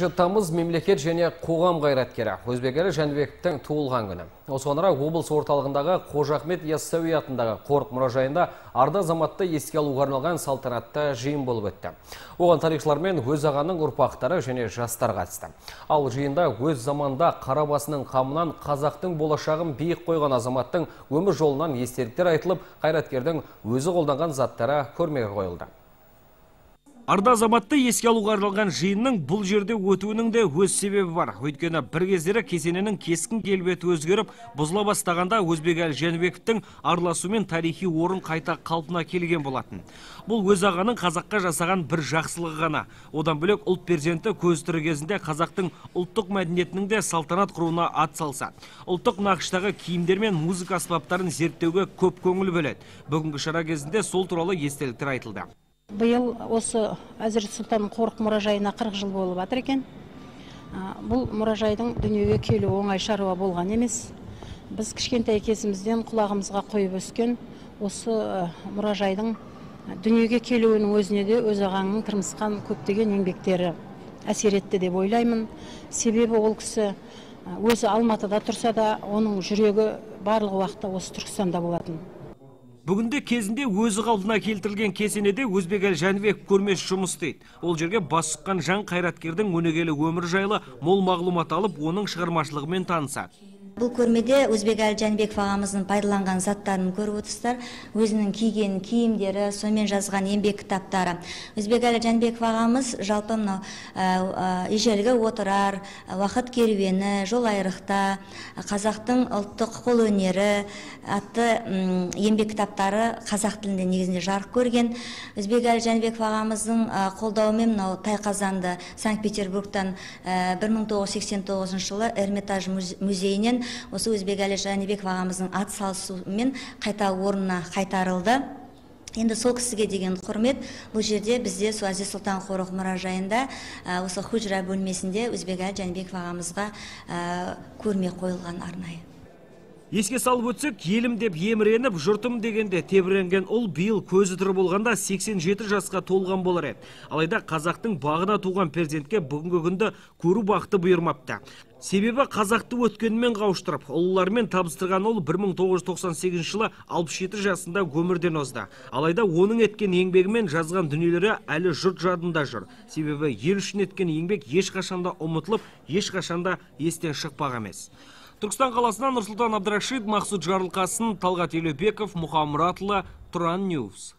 Тамыз мемлекет және қоғам қайраткері Өзбекәлі Жәнібековтің туылған күні. Осыған орай облыс орталығындағы Қожа Ахмет Яссауи атындағы қорық мұражайында арда азаматты еске алуға арналған салтанатты жиын болып өтті. Оған тарихшылармен өз ағаның ұрпақтары және жастар қатысты. Ал жиында өз заманда қарабасының қамынан қазақтың болашағын биік қойған азаматтың өмір жолынан естеліктер айтылып, қайраткердің өзі қолданған заттары көрмеге қойылды. Арда азаматты еске алуға арналған жиынның бұл жерде өтуінің де өз себебі бар. Өйткені бір кездері кесененің кескін келбеті өзгеріп, бұзыла бастағанда Өзбекәлі Жәнібековтің араласуымен тарихи орын қайта қалпына келген болатын. Бұл өз ағаның қазаққа жасаған бір жақсылығы ғана. Одан бөлек ұлт перзенті көз тірі кезінде қазақтың ұлттық мәдениетінің де салтанат құруына ат салса. Ұлттық нақыштағы киімдер мен музыка аспаптарын зерттеуге көп көңіл бөледі. Бүгінгі шара кезінде сол туралы естеліктер айтылды. Биыл осы Әзірет Сұлтан қорық мұражайына 40 жыл болып жатыр екен. Бұл мұражайдың дүниеге келуі оңай шаруа болған емес. Біз кішкентай кезімізден құлағымызға қойып өскен осы мұражайдың дүниеге келуінің өзіне де өз ағаңның тырмысқан көптеген еңбектері әсер етті деп ойлаймын. Себебі ол кісі өзі Алматыда тұрса да, оның жүрегі барлық уақытта осы Түркістанда болатын. Бүгінде кезінде өзі қалпына келтірілген кесенеде Өзбекәлі Жәнібеков көрмесі жұмыс істейді. Ол жерге бас сұққан жан қайраткердің өнегелі өмір жайлы мол мағлұмат алып, оның шығармашылығымен танысады. Бұл көрмеде Өзбекәлі Жәнібеков ағамыздың пайдаланған заттарын көріп отырсыздар. Өзінің киген киімдері, сонымен жазған еңбек кітаптары. Өзбекәлі Жәнібеков ағамыз жалпы мынау ежелгі отырар, уақыт керуені, жол айрықта, қазақтың ұлттық қолөнері атты еңбек кітаптары қазақ тілінде негізінде жарық көрген. Өзбекәлі Жәнібеков ағамыздың қолдауымен мынау Тайқазанды Санкт-Петербургтан 1989 жылы Эрмитаж музейінен осы Өзбекәлі Жәнібеков ағамыздың ат салысуымен қайта орнына қайтарылды. Енді сол кісіге деген құрмет бұл жерде бізде Әзірет Сұлтан қорық мұражайында осы Худжра бөлмесінде Өзбекәлі Жәнібеков ағамызға көрме қойылған арнайы. Еске салып өтсек, елім деп еміреніп, жұртым дегенде тебіренген ұл биыл көзі тірі болғанда 87 жасқа толған болар еді. Алайда қазақтың бағына туған перзентке бүгінгі күнді көру бақыты бұйырмапты. Себебі қазақты өткенімен қауыштырып, ұлылармен табыстырған ол 1998 жылы 67 жасында өмірден озды. Алайда оның еткен еңбегімен жазған дүниелері әлі жұрт жадында жүр. Себебі ел үшін еткен еңбек ешқашанда ұмытылып, ешқашанда естен шықпаған емес. Түркістан қаласынан Нұрсұлтан Абдрашид, Мақсұт Жарылқасын, Талғат Елебеков, Мұхаммұратұлы, Тұран Ньюс.